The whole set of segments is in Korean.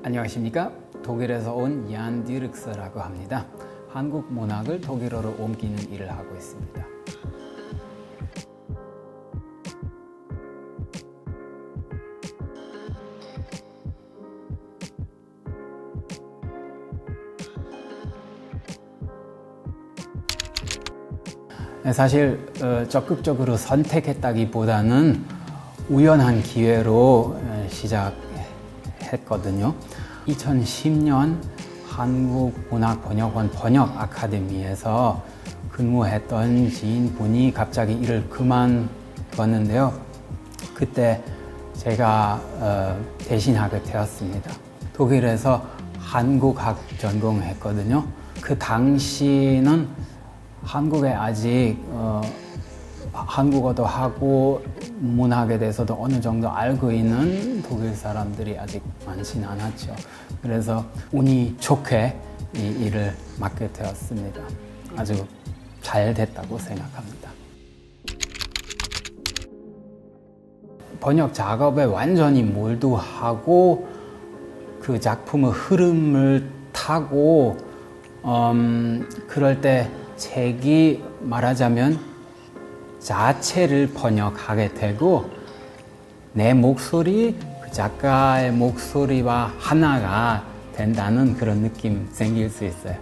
안녕하십니까? 독일에서 온 얀 디르크스라고 합니다. 한국 문학을 독일어로 옮기는 일을 하고 있습니다. 사실 적극적으로 선택했다기보다는 우연한 기회로 시작했거든요. 2010년 한국문학번역원 번역 아카데미에서 근무했던 지인분이 갑자기 일을 그만뒀는데요. 그때 제가 대신하게 되었습니다. 독일에서 한국학 전공했거든요. 그 당시는 한국에 아직 한국어도 하고 문학에 대해서도 어느 정도 알고 있는 독일 사람들이 아직 많지는 않았죠. 그래서 운이 좋게 이 일을 맡게 되었습니다. 아주 잘 됐다고 생각합니다. 번역 작업에 완전히 몰두하고 그 작품의 흐름을 타고 그럴 때 책이 말하자면 자체를 번역하게 되고 내 목소리, 그 작가의 목소리와 하나가 된다는 그런 느낌 생길 수 있어요.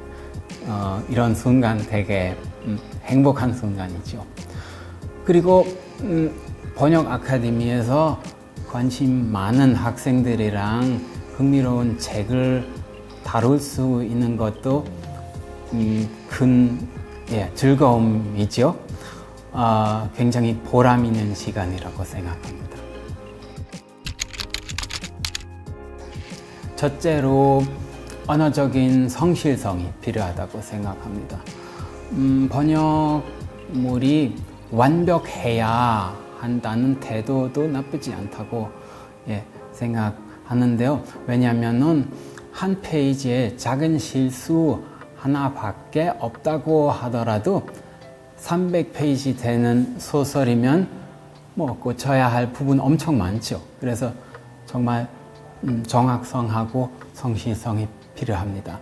이런 순간 되게 행복한 순간이죠. 그리고 번역 아카데미에서 관심 많은 학생들이랑 흥미로운 책을 다룰 수 있는 것도 큰 즐거움이죠. 굉장히 보람 있는 시간이라고 생각합니다. 첫째로 언어적인 성실성이 필요하다고 생각합니다. 번역물이 완벽해야 한다는 태도도 나쁘지 않다고 생각하는데요. 왜냐하면 한 페이지에 작은 실수 하나밖에 없다고 하더라도 300페이지 되는 소설이면 고쳐야 할 부분 엄청 많죠. 그래서 정말 정확성하고 성실성이 필요합니다.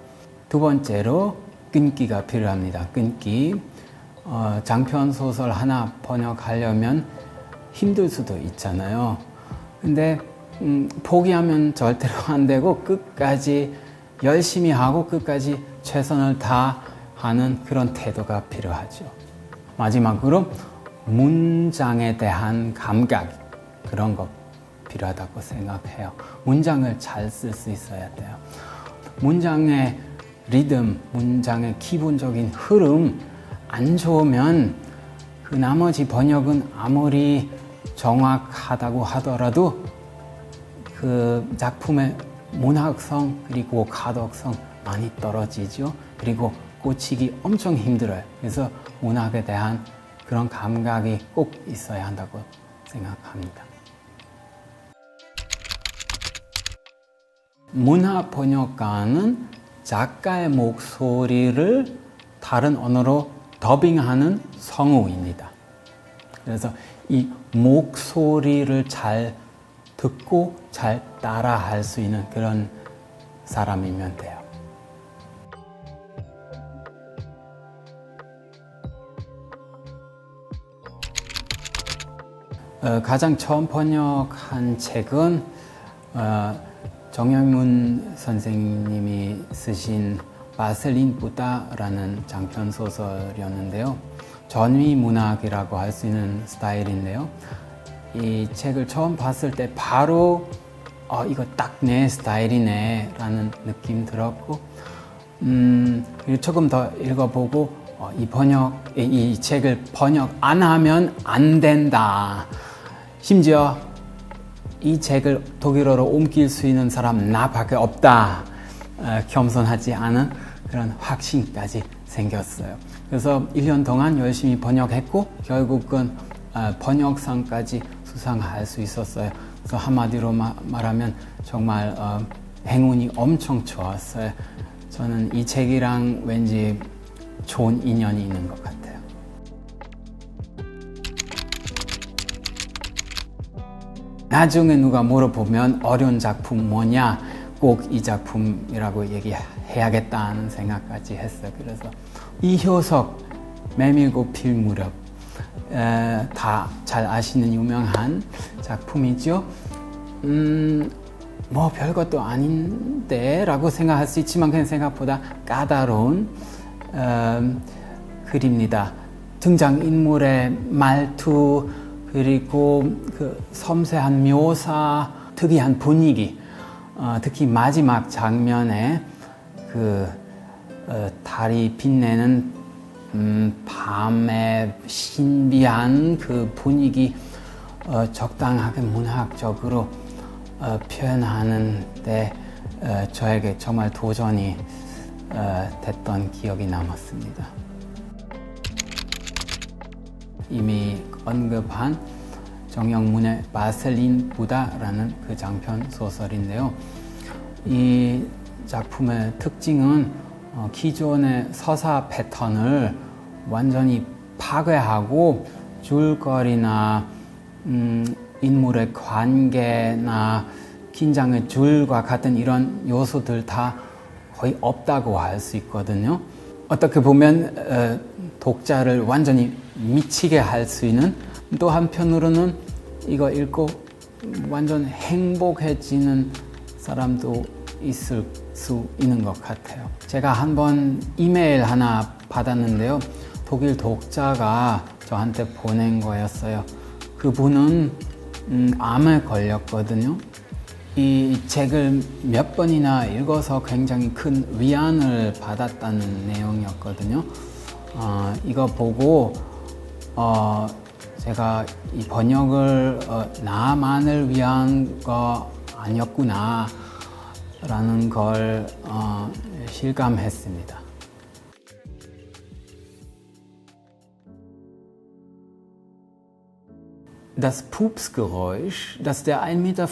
두 번째로 끈기가 필요합니다. 끈기. 장편 소설 하나 번역하려면 힘들 수도 있잖아요. 근데 포기하면 절대로 안 되고 끝까지 열심히 하고 끝까지 최선을 다하는 그런 태도가 필요하죠. 마지막으로 문장에 대한 감각, 그런 거 필요하다고 생각해요. 문장을 잘 쓸 수 있어야 돼요. 문장의 리듬, 문장의 기본적인 흐름 안 좋으면 그 나머지 번역은 아무리 정확하다고 하더라도 그 작품의 문학성 그리고 가독성 많이 떨어지죠. 그리고 꽂히기 엄청 힘들어요. 그래서 문학에 대한 그런 감각이 꼭 있어야 한다고 생각합니다. 문학 번역가는 작가의 목소리를 다른 언어로 더빙하는 성우입니다. 그래서 이 목소리를 잘 듣고 잘 따라할 수 있는 그런 사람이면 돼요. 가장 처음 번역한 책은 정영문 선생님이 쓰신 바셀린 부다라는 장편 소설이었는데요. 전위 문학이라고 할 수 있는 스타일인데요. 이 책을 처음 봤을 때 바로 이거 딱 내 스타일이네 라는 느낌 들었고 조금 더 읽어보고 이 책을 번역 안 하면 안 된다. 심지어 이 책을 독일어로 옮길 수 있는 사람 나밖에 없다. 겸손하지 않은 그런 확신까지 생겼어요. 그래서 1년 동안 열심히 번역했고 결국은 번역상까지 수상할 수 있었어요. 그래서 한마디로 말하면 정말 행운이 엄청 좋았어요. 저는 이 책이랑 왠지 좋은 인연이 있는 것 같아요. 나중에 누가 물어보면 어려운 작품 뭐냐? 꼭 이 작품이라고 얘기해야겠다는 생각까지 했어요. 그래서 이효석 메밀고 필 무렵 다 잘 아시는 유명한 작품이죠. 뭐 별것도 아닌데 라고 생각할 수 있지만 그냥 생각보다 까다로운 글입니다. 등장인물의 말투 그리고 그 섬세한 묘사, 특이한 분위기, 특히 마지막 장면에 그 달이 빛내는 밤의 신비한 그 분위기 적당하게 문학적으로 표현하는데 저에게 정말 도전이 됐던 기억이 남았습니다. 이미 언급한 정영문의 마셀린 부다라는 그 장편 소설인데요. 이 작품의 특징은 기존의 서사 패턴을 완전히 파괴하고 줄거리나 인물의 관계나 긴장의 줄과 같은 이런 요소들 다 거의 없다고 할 수 있거든요. 어떻게 보면 독자를 완전히 미치게 할 수 있는, 또 한편으로는 이거 읽고 완전 행복해지는 사람도 있을 수 있는 것 같아요. 제가 한번 이메일 하나 받았는데요. 독일 독자가 저한테 보낸 거였어요. 그분은 암에 걸렸거든요. 이 책을 몇 번이나 읽어서 굉장히 큰 위안을 받았다는 내용이었거든요. 이거 보고 제가 이 번역을 나만을 위한 거 아니었구나 라는 걸 실감했습니다. Das Pupsgeräusch, das der 1,85 Meter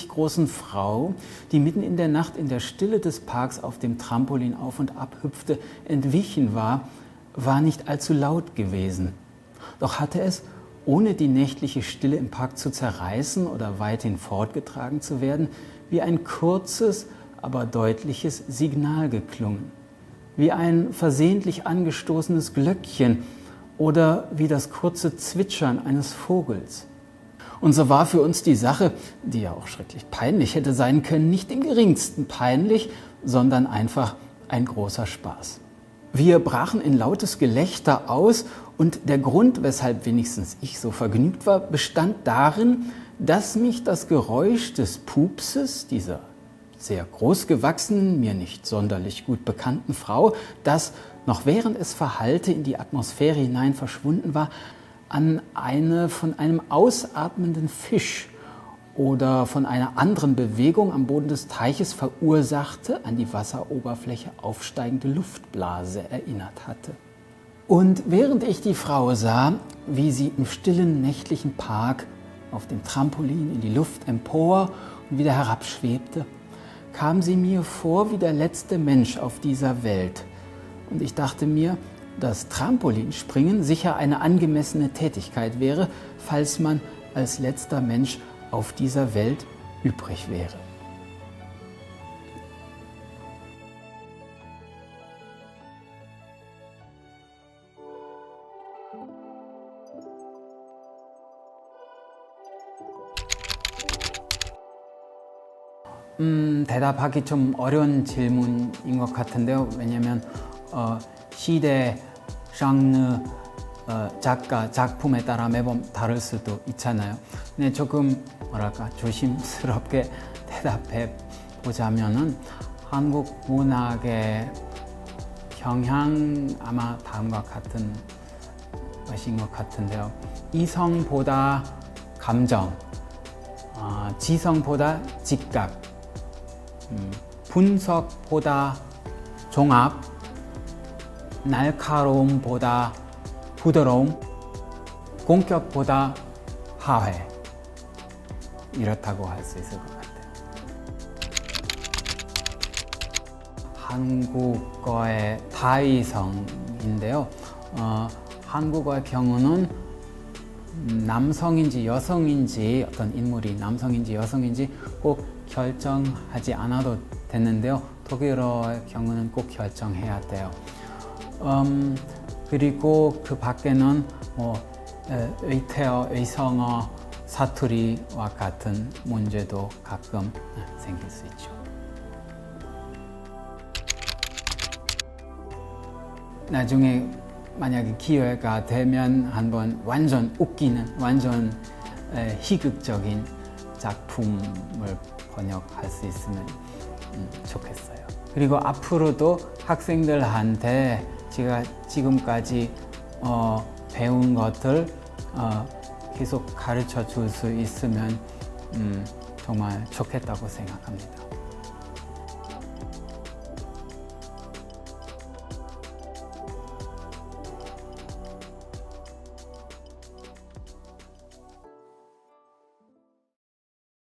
großen Frau, die mitten in der Nacht in der Stille des Parks auf dem Trampolin auf und ab hüpfte, entwichen war, war nicht allzu laut gewesen. Doch hatte es, ohne die nächtliche Stille im Park zu zerreißen oder weithin fortgetragen zu werden, wie ein kurzes, aber deutliches Signal geklungen. Wie ein versehentlich angestoßenes Glöckchen oder wie das kurze Zwitschern eines Vogels. Und so war für uns die Sache, die ja auch schrecklich peinlich hätte sein können, nicht im geringsten peinlich, sondern einfach ein großer Spaß. Wir brachen in lautes Gelächter aus und der Grund, weshalb wenigstens ich so vergnügt war, bestand darin, dass mich das Geräusch des Pupses dieser sehr großgewachsenen, mir nicht sonderlich gut bekannten Frau, das noch während es verhallte in die Atmosphäre hinein verschwunden war, an eine von einem ausatmenden Fisch oder von einer anderen Bewegung am Boden des Teiches verursachte, an die Wasseroberfläche aufsteigende Luftblase erinnert hatte. Und während ich die Frau sah, wie sie im stillen nächtlichen Park auf dem Trampolin in die Luft empor und wieder herabschwebte, kam sie mir vor wie der letzte Mensch auf dieser Welt. Und ich dachte mir, dass Trampolinspringen sicher eine angemessene Tätigkeit wäre, falls man als letzter Mensch auf dieser Welt übrig wäre. 대답하기 좀 어려운 질문인 것 같은데요. 왜냐하면 시대, 장르, 작가, 작품에 따라 매번 다를 수도 있잖아요. 근데 조금 조심스럽게 대답해 보자면은 한국 문학의 경향 아마 다음과 같은 것인 것 같은데요. 이성보다 감정, 지성보다 직각, 분석보다 종합, 날카로움보다 부드러움, 공격보다 하회, 이렇다고 할 수 있을 것 같아요. 한국어의 다이성인데요. 한국어의 경우는 남성인지 여성인지, 어떤 인물이 남성인지 여성인지 꼭 결정하지 않아도 되는데요. 독일어의 경우는 꼭 결정해야 돼요. 그리고 그 밖에는 의태어, 의성어, 사투리와 같은 문제도 가끔 생길 수 있죠. 나중에 만약에 기회가 되면 한번 완전 웃기는, 완전 희극적인 작품을 번역할 수 있으면 좋겠어요. 그리고 앞으로도 학생들한테 제가 지금까지 배운 것들 계속 가르쳐 줄 수 있으면 정말 좋겠다고 생각합니다.